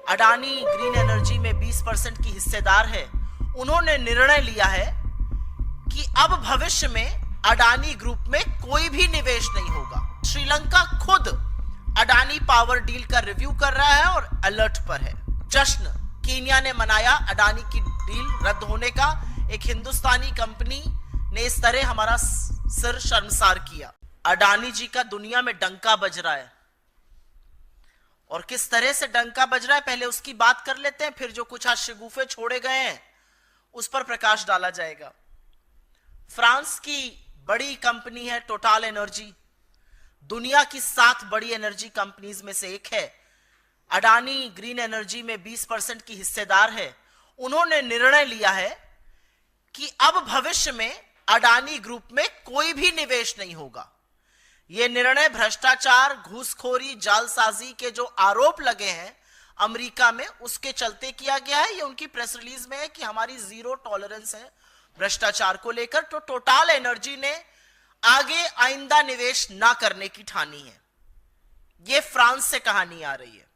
Adani green energy में 20% की हिस्सेदार है, उन्होंने निर्णय लिया है कि अब भविष्य में अडानी ग्रुप में कोई भी निवेश नहीं होगा। श्रीलंका खुद अडानी पावर डील का रिव्यू कर रहा है और अलर्ट पर है। जश्न कीनिया ने मनाया अडानी की डील रद्द होने का। एक हिंदुस्तानी कंपनी ने इस तरह हमारा सिर शर्मसार किया। अडानी जी का दुनिया में डंका बज रहा है, और किस तरह से डंका बज रहा है पहले उसकी बात कर लेते हैं, फिर जो कुछ आज शगुफे छोड़े गए हैं उस पर प्रकाश डाला जाएगा। फ्रांस की बड़ी कंपनी है टोटल एनर्जी, दुनिया की 7 बड़ी एनर्जी कंपनीज में से एक है। अडानी ग्रीन एनर्जी में 20% की हिस्सेदार है। उन्होंने निर्णय लिया है कि अब भविष्य में अडानी ग्रुप में कोई भी निवेश नहीं होगा। यह निर्णय भ्रष्टाचार, घूसखोरी, जालसाजी के जो आरोप लगे हैं अमेरिका में, उसके चलते किया गया है। ये उनकी प्रेस रिलीज में है कि हमारी जीरो टॉलरेंस है भ्रष्टाचार को लेकर। तो टोटल एनर्जी ने आगे आइंदा निवेश ना करने की ठानी है। यह फ्रांस से कहानी आ रही है।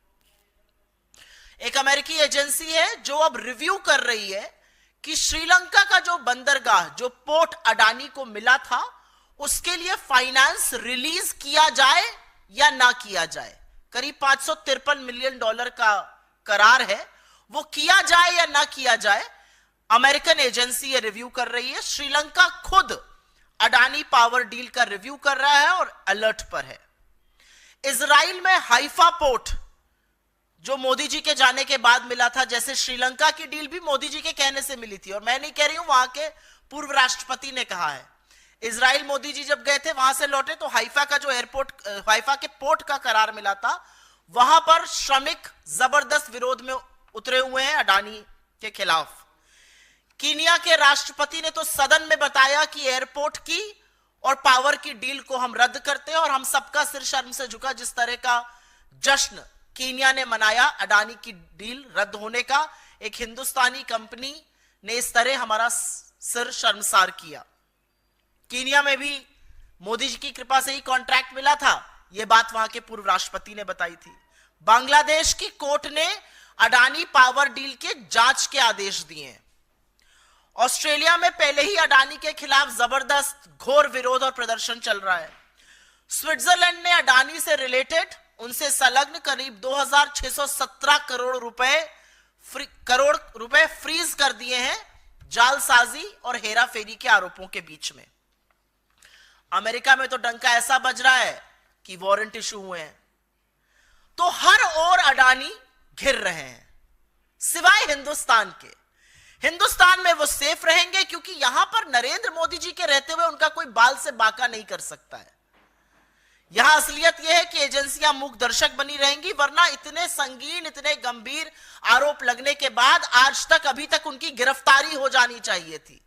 एक अमेरिकी एजेंसी है जो अब रिव्यू कर रही है कि श्रीलंका का जो बंदरगाह, जो पोर्ट अडानी को मिला था, उसके लिए फाइनेंस रिलीज किया जाए या ना किया जाए। करीब $553 मिलियन का करार है, वो किया जाए या ना किया जाए। अमेरिकन एजेंसी ये रिव्यू कर रही है। श्रीलंका खुद अडानी पावर डील का रिव्यू कर रहा है और अलर्ट पर है। इजराइल में हाइफा पोर्ट जो मोदी जी के जाने के बाद मिला था, जैसे श्रीलंका की डील भी मोदी जी के कहने से मिली थी, और मैं नहीं कह रही हूं, वहां के पूर्व राष्ट्रपति ने कहा है। इजराइल मोदी जी जब गए थे, वहां से लौटे तो हाइफा का जो एयरपोर्ट, हाइफा के पोर्ट का करार मिला था, वहां पर श्रमिक जबरदस्त विरोध में उतरे हुए हैं अडानी के खिलाफ। कीनिया के राष्ट्रपति ने तो सदन में बताया कि एयरपोर्ट की और पावर की डील को हम रद्द करते हैं, और हम सबका सिर शर्म से झुका। जिस तरह का जश्न कीनिया ने मनाया अडानी की डील रद्द होने का। एक हिंदुस्तानी कंपनी ने इस तरह हमारा सिर शर्मसार किया। कीनिया में भी मोदी जी की कृपा से ही कॉन्ट्रैक्ट मिला था, यह बात वहां के पूर्व राष्ट्रपति ने बताई थी। बांग्लादेश की कोर्ट ने अडानी पावर डील के जांच के आदेश दिए हैं। ऑस्ट्रेलिया में पहले ही अडानी के खिलाफ जबरदस्त घोर विरोध और प्रदर्शन चल रहा है। स्विट्जरलैंड ने अडानी से रिलेटेड, उनसे संलग्न करीब 2617 करोड़ रुपए फ्रीज कर दिए हैं जालसाजी और हेराफेरी के आरोपों के बीच में। अमेरिका में तो डंका ऐसा बज रहा है कि वारंट इशू हुए हैं। तो हर ओर अडानी घिर रहे हैं, सिवाय हिंदुस्तान के। हिंदुस्तान में वो सेफ रहेंगे क्योंकि यहां पर नरेंद्र मोदी जी के रहते हुए उनका कोई बाल से बाका नहीं कर सकता है। यहां असलियत यह है कि एजेंसियां मूक दर्शक बनी रहेंगी, वरना इतने संगीन, इतने गंभीर आरोप लगने के बाद आज तक, अभी तक उनकी गिरफ्तारी हो जानी चाहिए थी।